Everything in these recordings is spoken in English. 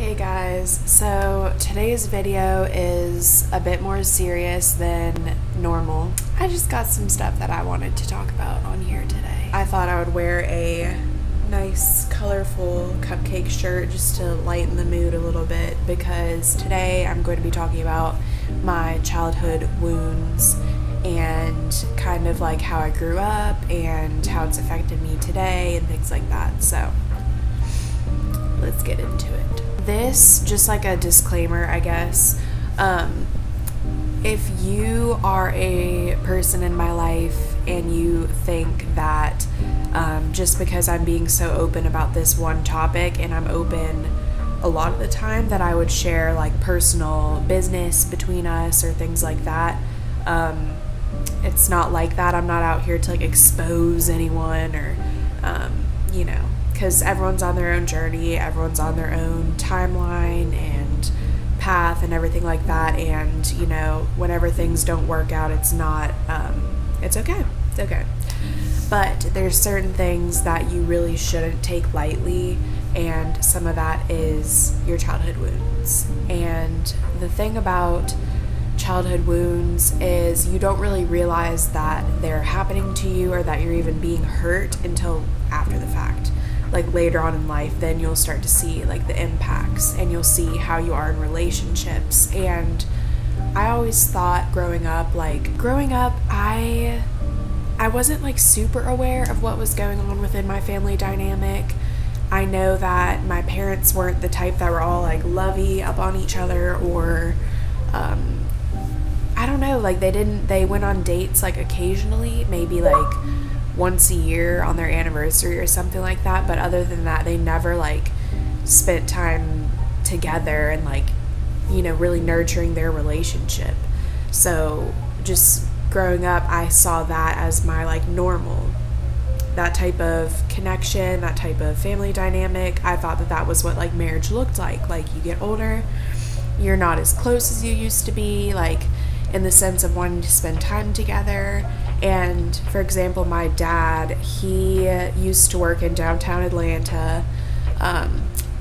Hey guys, so today's video is a bit more serious than normal. I just got some stuff that I wanted to talk about on here today. I thought I would wear a nice colorful cupcake shirt just to lighten the mood a little bit, because today I'm going to be talking about my childhood wounds and kind of like how I grew up and how it's affected me today and things like that. So let's get into it. This, just like a disclaimer, I guess, if you are a person in my life and you think that just because I'm being so open about this one topic, and I'm open a lot of the time, that I would share like personal business between us or things like that, it's not like that. I'm not out here to like expose anyone or you know, because everyone's on their own journey, everyone's on their own timeline and path and everything like that, and you know, whenever things don't work out, it's not it's okay, but there's certain things that you really shouldn't take lightly, and some of that is your childhood wounds. And the thing about childhood wounds is you don't really realize that they're happening to you or that you're even being hurt until after the fact. Like later on in life, then you'll start to see like the impacts, and you'll see how you are in relationships. And I always thought growing up, I wasn't like super aware of what was going on within my family dynamic. I know that my parents weren't the type that were all like lovey up on each other, or I don't know, like they went on dates like occasionally, maybe like once a year on their anniversary or something like that, but other than that, they never like spent time together and like, you know, really nurturing their relationship. So just growing up, I saw that as my like normal, that type of connection, that type of family dynamic. I thought that that was what like marriage looked like you get older, you're not as close as you used to be, like in the sense of wanting to spend time together. And for example, my dad, he used to work in downtown Atlanta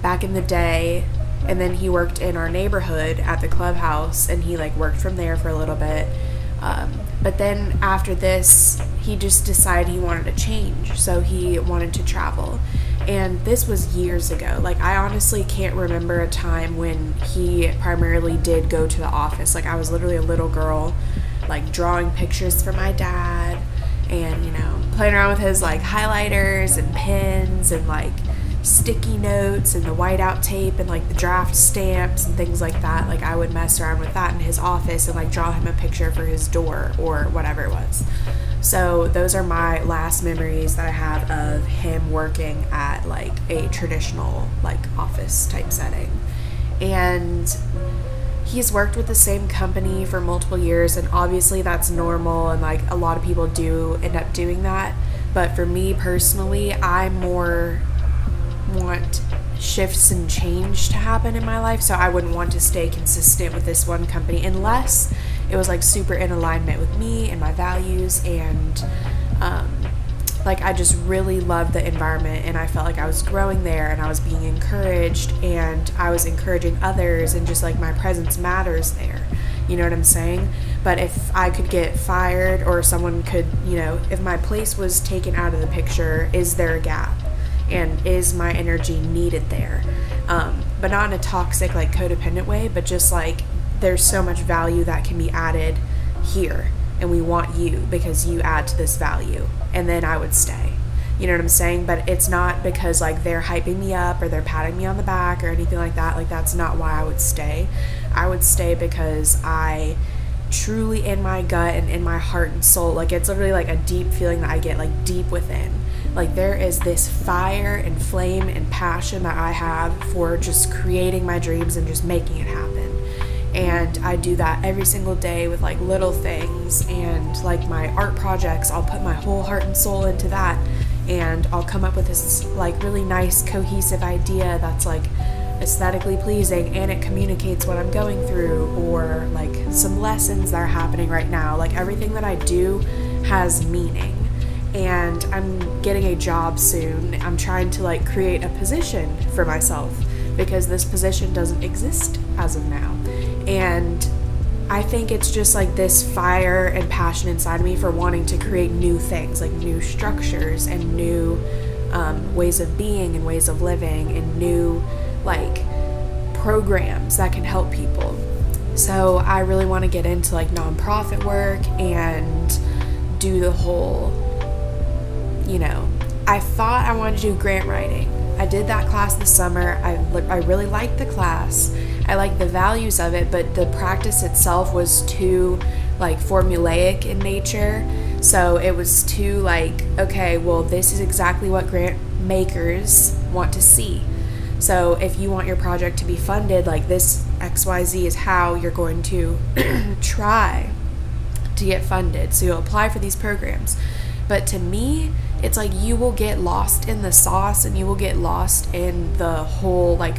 back in the day, and then he worked in our neighborhood at the clubhouse, and he like worked from there for a little bit, but then after this he just decided he wanted to change, so he wanted to travel. And this was years ago. Like I honestly can't remember a time when he primarily did go to the office. Like I was literally a little girl, like drawing pictures for my dad and, you know, playing around with his like highlighters and pens and like sticky notes and the whiteout tape and like the draft stamps and things like that. Like I would mess around with that in his office and like draw him a picture for his door or whatever it was. So those are my last memories that I have of him working at like a traditional like office type setting. And he's worked with the same company for multiple years, and obviously that's normal, and like a lot of people do end up doing that. But for me personally, I more want shifts and change to happen in my life, so I wouldn't want to stay consistent with this one company unless it was like super in alignment with me and my values, and like I just really loved the environment, and I felt like I was growing there, and I was being encouraged, and I was encouraging others, and just like my presence matters there, you know what I'm saying? But if I could get fired, or someone could, you know, if my place was taken out of the picture, is there a gap? And is my energy needed there? But not in a toxic, like codependent way, but just like there's so much value that can be added here, and we want you because you add to this value, and then I would stay. You know what I'm saying? But it's not because like they're hyping me up or they're patting me on the back or anything like that. Like that's not why I would stay. I would stay because I truly, in my gut and in my heart and soul, like it's literally like a deep feeling that I get like deep within. Like there is this fire and flame and passion that I have for just creating my dreams and just making it happen. And I do that every single day with like little things, and like my art projects, I'll put my whole heart and soul into that, and I'll come up with this like really nice cohesive idea that's like aesthetically pleasing, and it communicates what I'm going through, or like some lessons that are happening right now. Like everything that I do has meaning. And I'm getting a job soon. I'm trying to like create a position for myself because this position doesn't exist as of now. And I think it's just like this fire and passion inside of me for wanting to create new things, like new structures and new ways of being and ways of living and new like programs that can help people. So I really want to get into like nonprofit work and do the whole, you know, I thought I wanted to do grant writing. I did that class this summer. I really liked the class. I liked the values of it, but the practice itself was too like formulaic in nature. So it was too like, okay, well, this is exactly what grant makers want to see. So if you want your project to be funded, like this XYZ is how you're going to try to get funded. So you'll apply for these programs. But to me, it's like you will get lost in the sauce and you will get lost in the whole like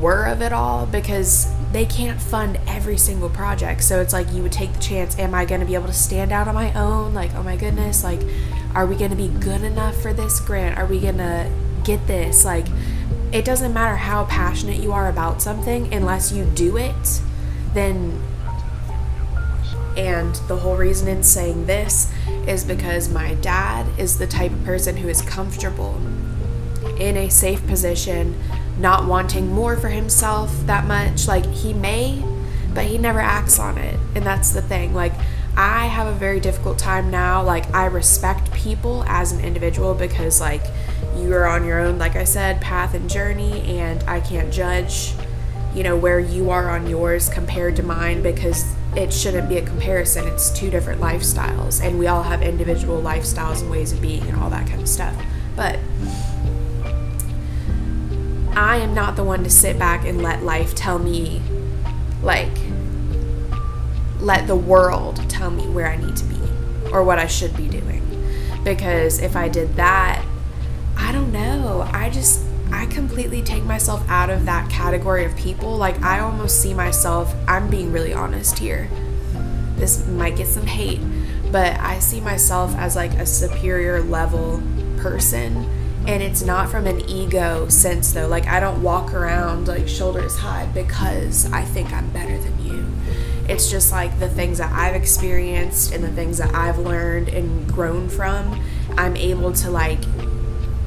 whir of it all, because they can't fund every single project. So it's like you would take the chance, am I going to be able to stand out on my own? Like, oh my goodness, like, are we going to be good enough for this grant? Are we going to get this? Like, it doesn't matter how passionate you are about something, unless you do it, then, and the whole reason in saying this is because my dad is the type of person who is comfortable in a safe position, not wanting more for himself that much. Like, he may, but he never acts on it. And that's the thing. Like, I have a very difficult time now. Like, I respect people as an individual because, like, you are on your own, like I said, path and journey, and I can't judge, you know, where you are on yours compared to mine, because it shouldn't be a comparison. It's two different lifestyles, and we all have individual lifestyles and ways of being and all that kind of stuff. But I am not the one to sit back and let life tell me, like, let the world tell me where I need to be or what I should be doing. Because if I did that, I don't know, I completely take myself out of that category of people. Like, I almost see myself, I'm being really honest here, this might get some hate, but I see myself as like a superior level person. And it's not from an ego sense though. Like, I don't walk around like shoulders high because I think I'm better than you. It's just like the things that I've experienced and the things that I've learned and grown from, I'm able to like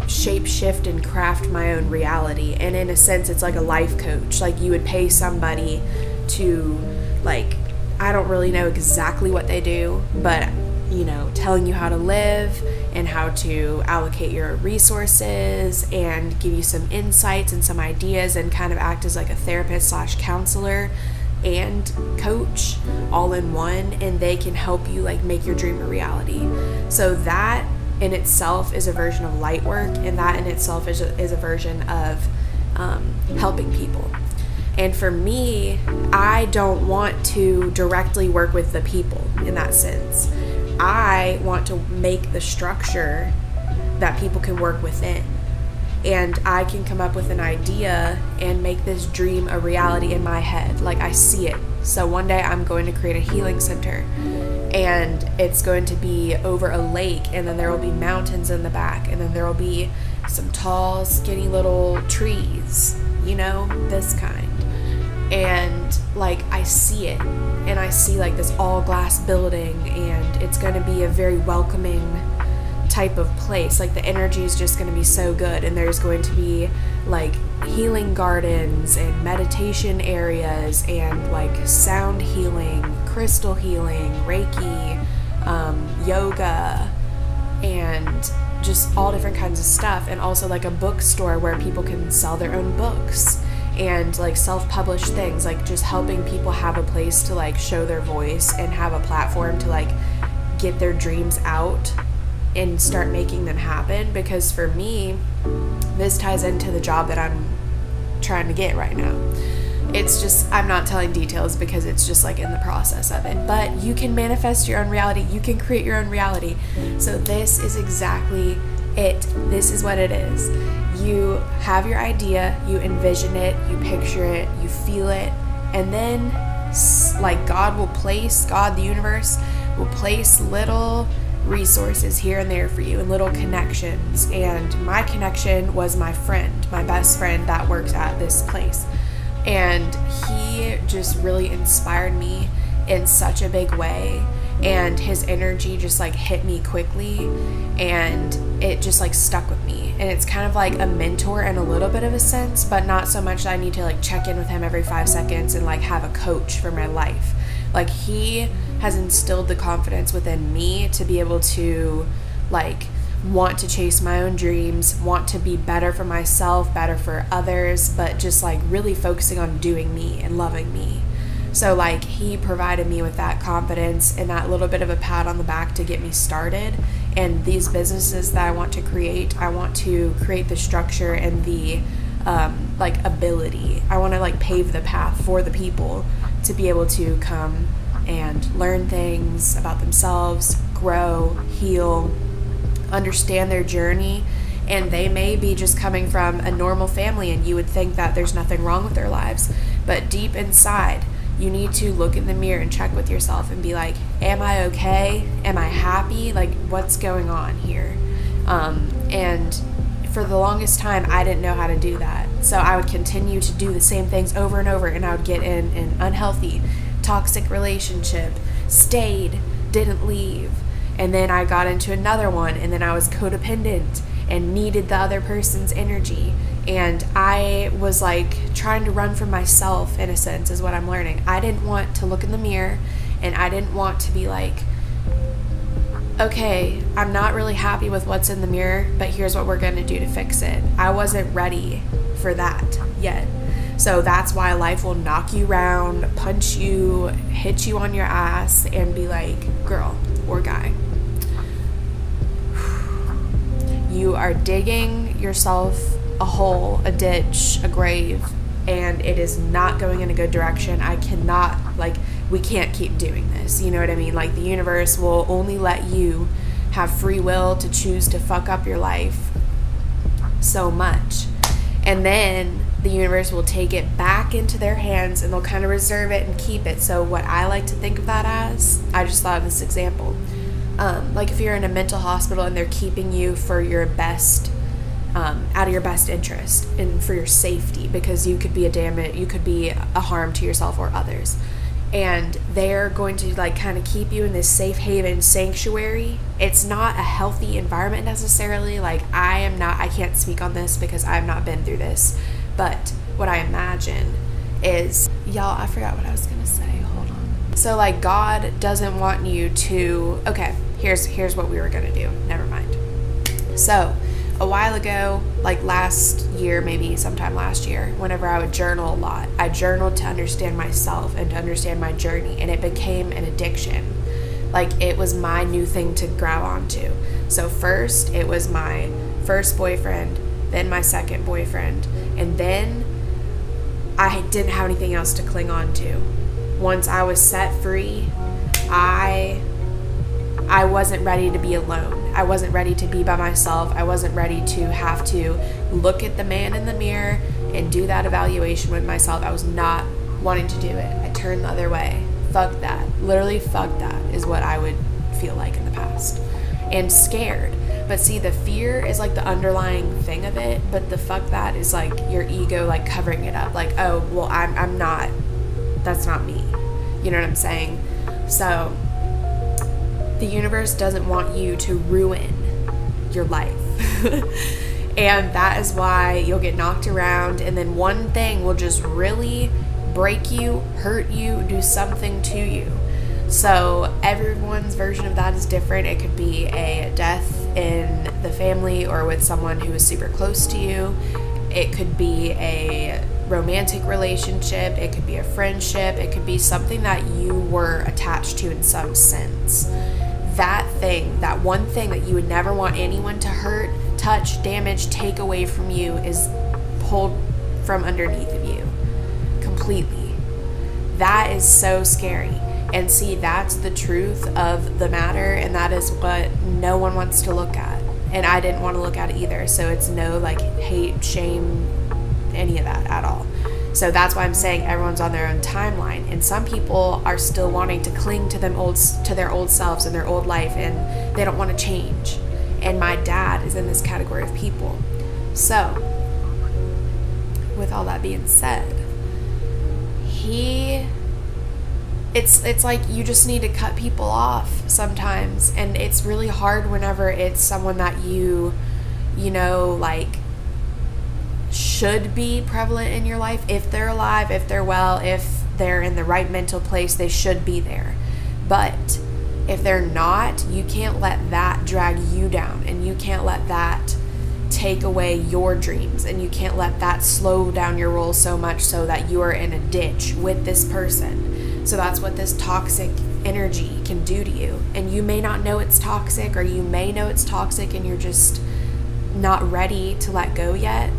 shape shift and craft my own reality. And in a sense, it's like a life coach. Like, you would pay somebody to, like, I don't really know exactly what they do, but, you know, telling you how to live and how to allocate your resources and give you some insights and some ideas and kind of act as like a therapist / counselor and coach all in one, and they can help you like make your dream a reality. So that in itself is a version of light work, and that in itself is a version of helping people. And for me, I don't want to directly work with the people in that sense. I want to make the structure that people can work within. And I can come up with an idea and make this dream a reality in my head. Like, I see it. So one day I'm going to create a healing center, and it's going to be over a lake, and then there will be mountains in the back, and then there will be some tall, skinny little trees, you know, this kind. And like, I see it, and I see like this all glass building, and it's going to be a very welcoming type of place. Like, the energy is just going to be so good, and there's going to be like healing gardens and meditation areas and like sound healing, crystal healing, Reiki, yoga, and just all different kinds of stuff. And also like a bookstore where people can sell their own books and like self-publish things, like just helping people have a place to like show their voice and have a platform to like get their dreams out and start making them happen. Because for me, this ties into the job that I'm trying to get right now. It's just, I'm not telling details because it's just like in the process of it. But you can manifest your own reality. You can create your own reality. So this is exactly it. This is what it is. You have your idea, you envision it, you picture it, you feel it, and then like God, the universe will place little resources here and there for you and little connections. And my connection was my friend, my best friend that works at this place. And he just really inspired me in such a big way. And his energy just like hit me quickly, and it just like stuck with me. And it's kind of like a mentor in a little bit of a sense, but not so much that I need to like check in with him every 5 seconds and like have a coach for my life. Like, he has instilled the confidence within me to be able to like want to chase my own dreams, want to be better for myself, better for others, but just like really focusing on doing me and loving me. So like, he provided me with that confidence and that little bit of a pat on the back to get me started. And these businesses that I want to create the structure and the like ability. I want to like pave the path for the people to be able to come and learn things about themselves, grow, heal, understand their journey. And they may be just coming from a normal family, and you would think that there's nothing wrong with their lives, but deep inside, you need to look in the mirror and check with yourself and be like, am I okay? Am I happy? Like, what's going on here? And for the longest time, I didn't know how to do that. So I would continue to do the same things over and over, and I would get in an unhealthy, toxic relationship, stayed, didn't leave. And then I got into another one, and then I was codependent and needed the other person's energy. And I was like trying to run from myself, in a sense, is what I'm learning. I didn't want to look in the mirror, and I didn't want to be like, okay, I'm not really happy with what's in the mirror, but here's what we're going to do to fix it. I wasn't ready for that yet. So that's why life will knock you around, punch you, hit you on your ass, and be like, girl or guy, you are digging yourself a hole, a ditch, a grave, and it is not going in a good direction. I cannot, like, we can't keep doing this. You know what I mean? Like, the universe will only let you have free will to choose to fuck up your life so much. And then the universe will take it back into their hands, and they'll kind of reserve it and keep it. So what I like to think of that as, I just thought of this example. Like, if you're in a mental hospital and they're keeping you for your best, out of your best interest and for your safety, because you could be a harm to yourself or others. And they're going to like kind of keep you in this safe haven sanctuary. It's not a healthy environment necessarily. Like, I can't speak on this because I've not been through this. But what I imagine is, y'all, I forgot what I was gonna say. Hold on. So like, God doesn't want you to, okay, here's what we were gonna do. Never mind. So a while ago, like last year, maybe sometime last year, whenever I would journal a lot, I journaled to understand myself and to understand my journey, and it became an addiction. Like, it was my new thing to grab onto. So first, it was my first boyfriend, then my second boyfriend, and then I didn't have anything else to cling on to. Once I was set free, I wasn't ready to be alone. I wasn't ready to be by myself. I wasn't ready to have to look at the man in the mirror and do that evaluation with myself. I was not wanting to do it. I turned the other way. Fuck that. Literally, fuck that is what I would feel like in the past. And scared. But see, the fear is like the underlying thing of it, but the fuck that is like your ego like covering it up. Like, oh, well, I'm not, that's not me. You know what I'm saying? So the universe doesn't want you to ruin your life. And that is why you'll get knocked around, and then one thing will just really break you, hurt you, do something to you. So everyone's version of that is different. It could be a death in the family or with someone who is super close to you. It could be a romantic relationship. It could be a friendship. It could be something that you were attached to in some sense. That thing, that one thing that you would never want anyone to hurt, touch, damage, take away from you is pulled from underneath of you completely. That is so scary. And see, that's the truth of the matter, and that is what no one wants to look at. And I didn't want to look at it either. So it's no like hate, shame, any of that at all. So that's why I'm saying everyone's on their own timeline, and some people are still wanting to cling to their old selves and their old life, and they don't want to change. And my dad is in this category of people. So with all that being said, it's like you just need to cut people off sometimes, and it's really hard whenever it's someone that you know, like, should be prevalent in your life. If they're alive, if they're well, if they're in the right mental place, they should be there. But if they're not, you can't let that drag you down, and you can't let that take away your dreams, and you can't let that slow down your roll so much so that you are in a ditch with this person. So that's what this toxic energy can do to you. And you may not know it's toxic, or you may know it's toxic and you're just not ready to let go yet.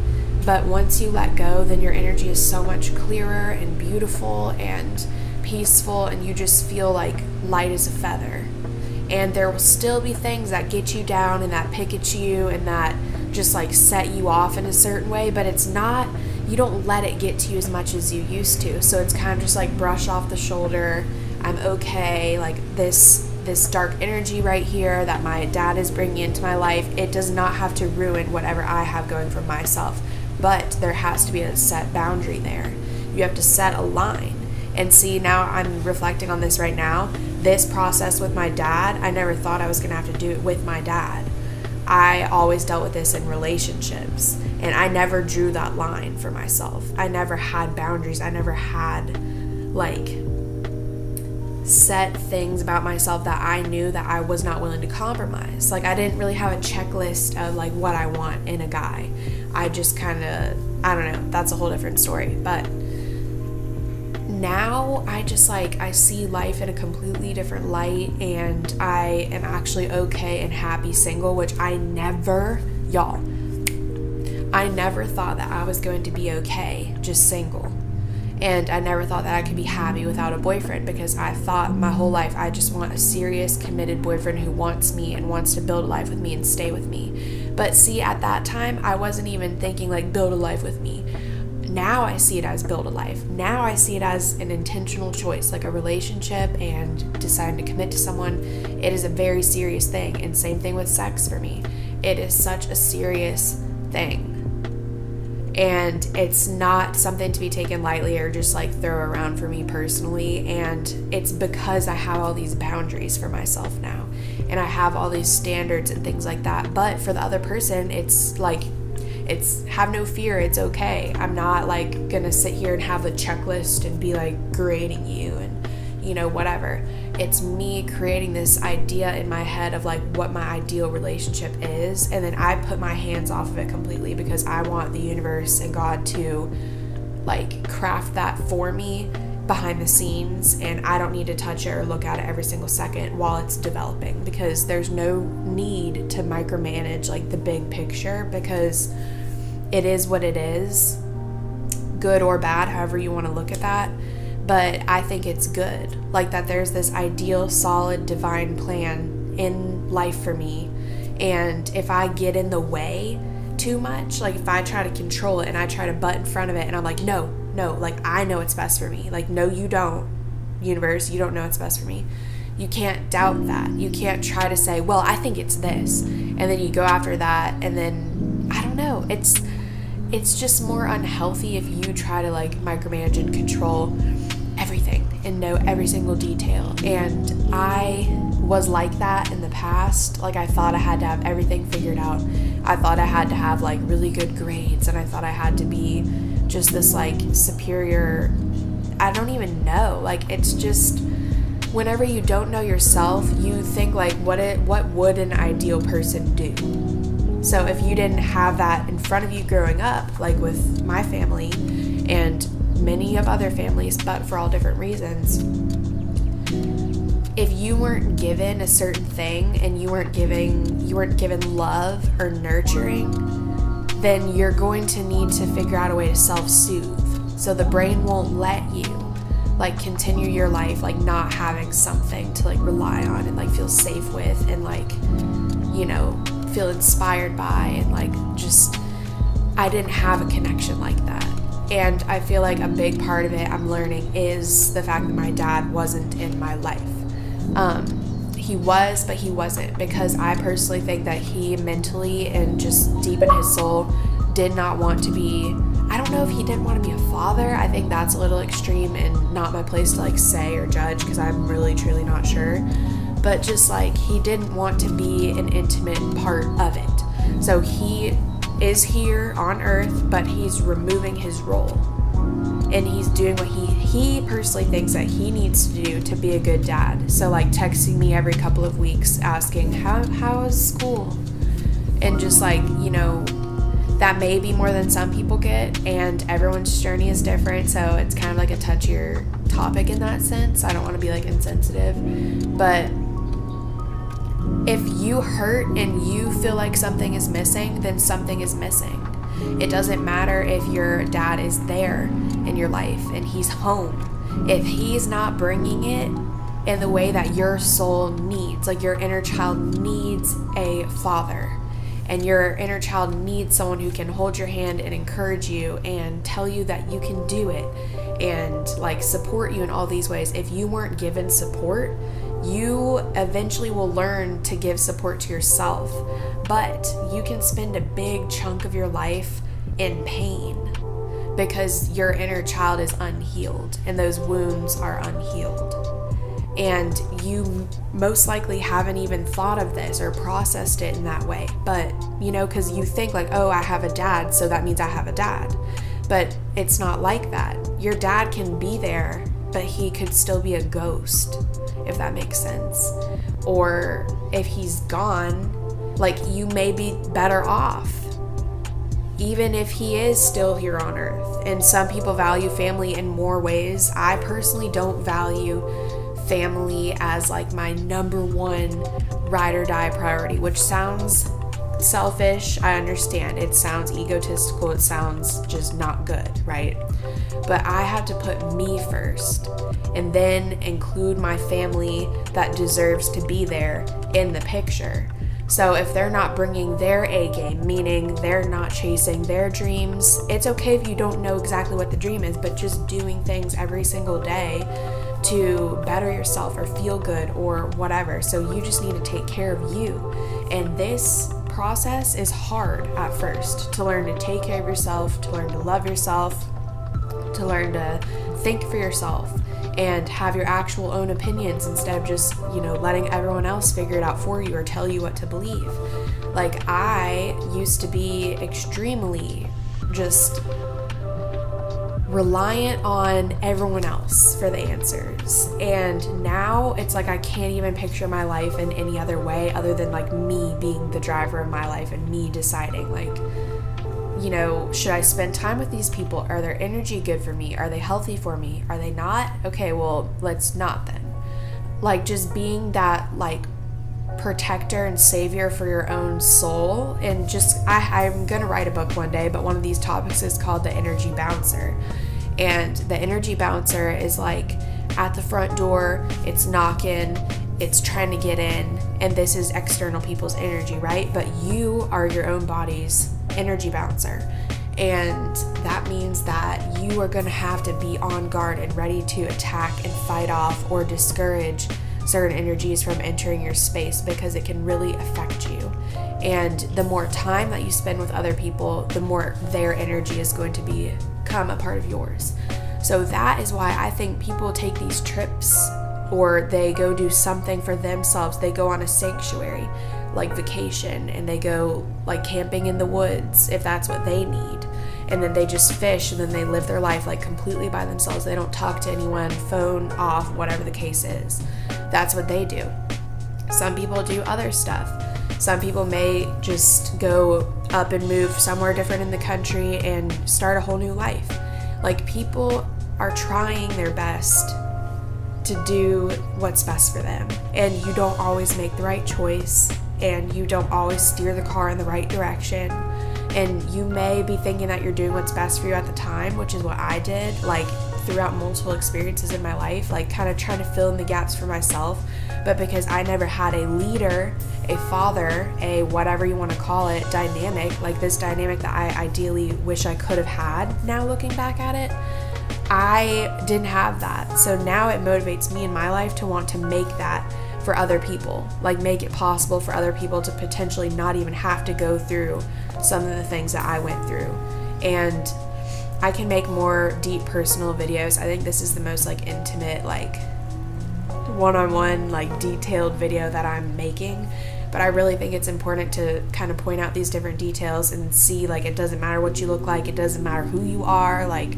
But once you let go, then your energy is so much clearer and beautiful and peaceful, and you just feel like light as a feather. And there will still be things that get you down and that pick at you and that just like set you off in a certain way, but it's not, you don't let it get to you as much as you used to. So it's kind of just like brush off the shoulder. I'm okay. Like this dark energy right here that my dad is bringing into my life, it does not have to ruin whatever I have going for myself. But there has to be a set boundary there. You have to set a line. And see, now I'm reflecting on this right now. This process with my dad, I never thought I was going to have to do it with my dad. I always dealt with this in relationships, and I never drew that line for myself. I never had boundaries. I never had, like, set things about myself that I knew that I was not willing to compromise. Like, I didn't really have a checklist of like what I want in a guy. I just kind of, I don't know, that's a whole different story. But now I just like, I see life in a completely different light, and I am actually okay and happy single, which I never thought that I was going to be okay just single. And I never thought that I could be happy without a boyfriend, because I thought my whole life I just want a serious, committed boyfriend who wants me and wants to build a life with me and stay with me. But see, at that time, I wasn't even thinking like build a life with me. Now I see it as build a life. Now I see it as an intentional choice, like a relationship and deciding to commit to someone. It is a very serious thing. And same thing with sex for me. It is such a serious thing. And it's not something to be taken lightly or just like throw around for me personally. And it's because I have all these boundaries for myself now, and I have all these standards and things like that. But for the other person, it's like, it's have no fear, it's okay. I'm not like gonna sit here and have a checklist and be like grading you and whatever. It's me creating this idea in my head of like what my ideal relationship is, and then I put my hands off of it completely because I want the universe and God to like craft that for me behind the scenes, and I don't need to touch it or look at it every single second while it's developing, because there's no need to micromanage like the big picture, because it is what it is, good or bad, however you want to look at that. But I think it's good, like that there's this ideal, solid, divine plan in life for me. And if I get in the way too much, like if I try to control it and I try to butt in front of it and I'm like, no, like I know it's best for me. Like, no, you don't, universe, you don't know it's best for me. You can't doubt that. You can't try to say, well, I think it's this. And then you go after that, and then, I don't know, it's just more unhealthy if you try to like micromanage and control everything and know every single detail. And I was like that in the past. Like, I thought I had to have everything figured out. I thought I had to have like really good grades, and I thought I had to be just this like superior, I don't even know. Like, it's just, whenever you don't know yourself, you think like what would an ideal person do? So if you didn't have that in front of you growing up, like with my family and many of other families, but for all different reasons, if you weren't given a certain thing and you weren't given love or nurturing, then you're going to need to figure out a way to self-soothe. So the brain won't let you like continue your life like not having something to like rely on and like feel safe with and like, feel inspired by, and like just, I didn't have a connection like that. And I feel like a big part of it I'm learning is the fact that my dad wasn't in my life. He was, but he wasn't, because I personally think that he mentally and just deep in his soul did not want to be, I don't know if he didn't want to be a father. I think that's a little extreme and not my place to like say or judge, because I'm really truly not sure. But just like he didn't want to be an intimate part of it. So he is here on earth, but he's removing his role. And he's doing what he personally thinks that he needs to do to be a good dad. So like texting me every couple of weeks asking, how is school? And just like, you know, that may be more than some people get, and everyone's journey is different, so it's kind of like a touchier topic in that sense. I don't want to be like insensitive, but if you hurt and you feel like something is missing, then something is missing. It doesn't matter if your dad is there in your life and he's home. If he's not bringing it in the way that your soul needs, like your inner child needs a father, and your inner child needs someone who can hold your hand and encourage you and tell you that you can do it and like support you in all these ways. If you weren't given support, you eventually will learn to give support to yourself, but you can spend a big chunk of your life in pain because your inner child is unhealed and those wounds are unhealed. And you most likely haven't even thought of this or processed it in that way. But, you know, because you think like, oh, I have a dad, so that means I have a dad. But it's not like that. Your dad can be there, but he could still be a ghost, if that makes sense. Or if he's gone, like you may be better off, even if he is still here on earth. And some people value family in more ways. I personally don't value family as like my number one ride or die priority, which sounds selfish. I understand. It sounds egotistical. It sounds just not good, right? But I have to put me first and then include my family that deserves to be there in the picture. So if they're not bringing their A game, meaning they're not chasing their dreams, it's okay if you don't know exactly what the dream is, but just doing things every single day to better yourself or feel good or whatever. So you just need to take care of you. And this process is hard at first, to learn to take care of yourself, to learn to love yourself, to learn to think for yourself and have your actual own opinions instead of just, you know, letting everyone else figure it out for you or tell you what to believe. Like, I used to be extremely just reliant on everyone else for the answers, and now it's like I can't even picture my life in any other way other than like me being the driver of my life and me deciding, like, you know, should I spend time with these people? Are their energy good for me? Are they healthy for me? Are they not? Okay, well, let's not then. Like, just being that like protector and savior for your own soul. And just I'm gonna write a book one day, but one of these topics is called the energy bouncer. And the energy bouncer is like at the front door, it's knocking, it's trying to get in, and this is external people's energy, right? But you are your own body's energy bouncer, and that means that you are going to have to be on guard and ready to attack and fight off or discourage certain energies from entering your space, because it can really affect you. And the more time that you spend with other people, the more their energy is going to become a part of yours. So that is why I think people take these trips, or they go do something for themselves. They go on a sanctuary, like vacation, and they go like camping in the woods if that's what they need. And then they just fish, and then they live their life like completely by themselves. They don't talk to anyone, phone off, whatever the case is. That's what they do. Some people do other stuff. Some people may just go up and move somewhere different in the country and start a whole new life. Like, people are trying their best to do what's best for them, and you don't always make the right choice, and you don't always steer the car in the right direction, and you may be thinking that you're doing what's best for you at the time, which is what I did. Like, throughout multiple experiences in my life, like kind of trying to fill in the gaps for myself. But because I never had a leader, a father, a whatever you want to call it, dynamic, like this dynamic that I ideally wish I could have had now looking back at it, I didn't have that. So now it motivates me in my life to want to make that for other people, like make it possible for other people to potentially not even have to go through some of the things that I went through. And I can make more deep personal videos. I think this is the most like intimate, like one-on-one, like detailed video that I'm making. But I really think it's important to kind of point out these different details and see, like, it doesn't matter what you look like, it doesn't matter who you are, like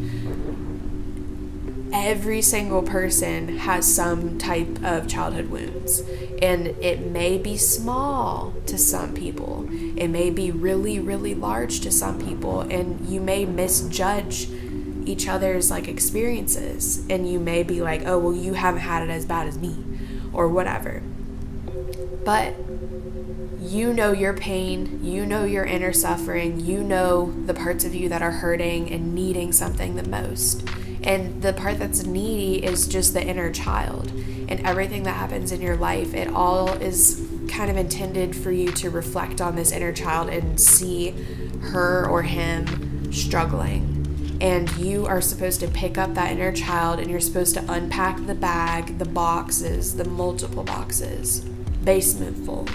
every single person has some type of childhood wounds, and it may be small to some people, it may be really, really large to some people, and you may misjudge each other's like experiences, and you may be like, oh well, you haven't had it as bad as me or whatever. But you know your pain, you know your inner suffering, you know the parts of you that are hurting and needing something the most. And the part that's needy is just the inner child. And everything that happens in your life, it all is kind of intended for you to reflect on this inner child and see her or him struggling. And you are supposed to pick up that inner child, and you're supposed to unpack the bag, the boxes, the multiple boxes, basement full.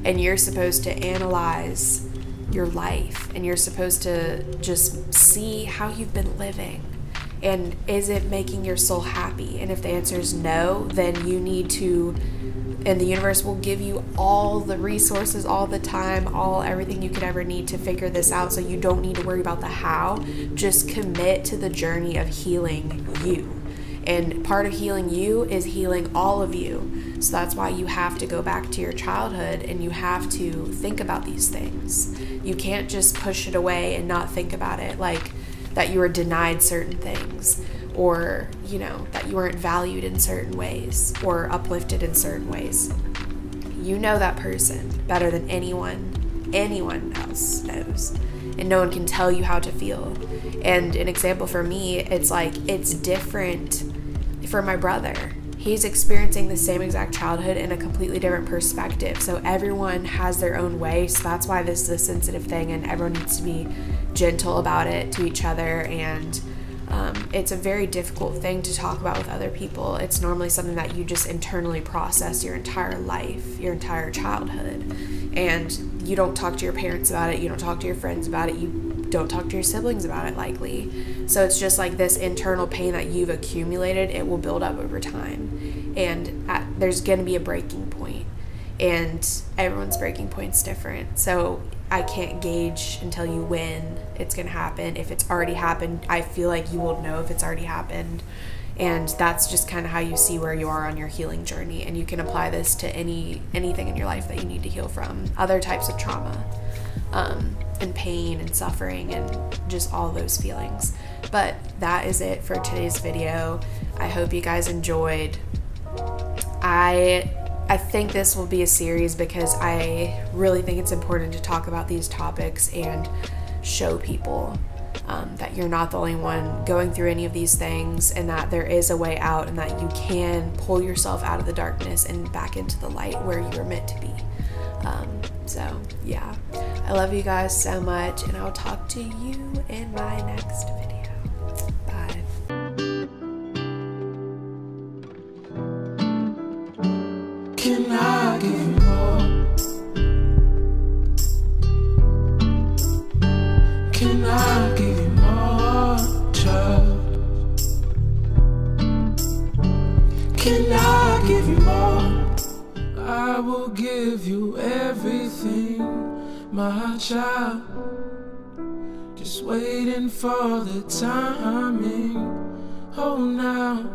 And you're supposed to analyze your life, and you're supposed to just see how you've been living. And is it making your soul happy? And if the answer is no, then you need to, and the universe will give you all the resources, all the time, everything you could ever need to figure this out, so you don't need to worry about the how. Just commit to the journey of healing you. And part of healing you is healing all of you. So that's why you have to go back to your childhood, and you have to think about these things. You can't just push it away and not think about it, like that you were denied certain things, or, you know, that you weren't valued in certain ways or uplifted in certain ways. You know that person better than anyone else knows, and no one can tell you how to feel. And an example for me, it's like, it's different for my brother. He's experiencing the same exact childhood in a completely different perspective. So everyone has their own way. So that's why this is a sensitive thing, and everyone needs to be gentle about it to each other. And it's a very difficult thing to talk about with other people. It's normally something that you just internally process your entire life, your entire childhood. And you don't talk to your parents about it. You don't talk to your friends about it. You don't talk to your siblings about it, likely. So it's just like this internal pain that you've accumulated. It will build up over time, and there's going to be a breaking point, and everyone's breaking point's different. So I can't gauge and tell you when it's going to happen. If it's already happened, I feel like you will know if it's already happened. And that's just kind of how you see where you are on your healing journey. And you can apply this to anything in your life that you need to heal from, other types of trauma, and pain and suffering and just all those feelings. But that is it for today's video. I hope you guys enjoyed. I think this will be a series because I really think it's important to talk about these topics and show people that you're not the only one going through any of these things, and that there is a way out, and that you can pull yourself out of the darkness and back into the light where you were meant to be. So yeah, I love you guys so much, and I'll talk to you in my next video. Bye. Can I give you more? Can I give you more, child? Can I give you more? I will give you everything, my child. Just waiting for the timing. Oh, now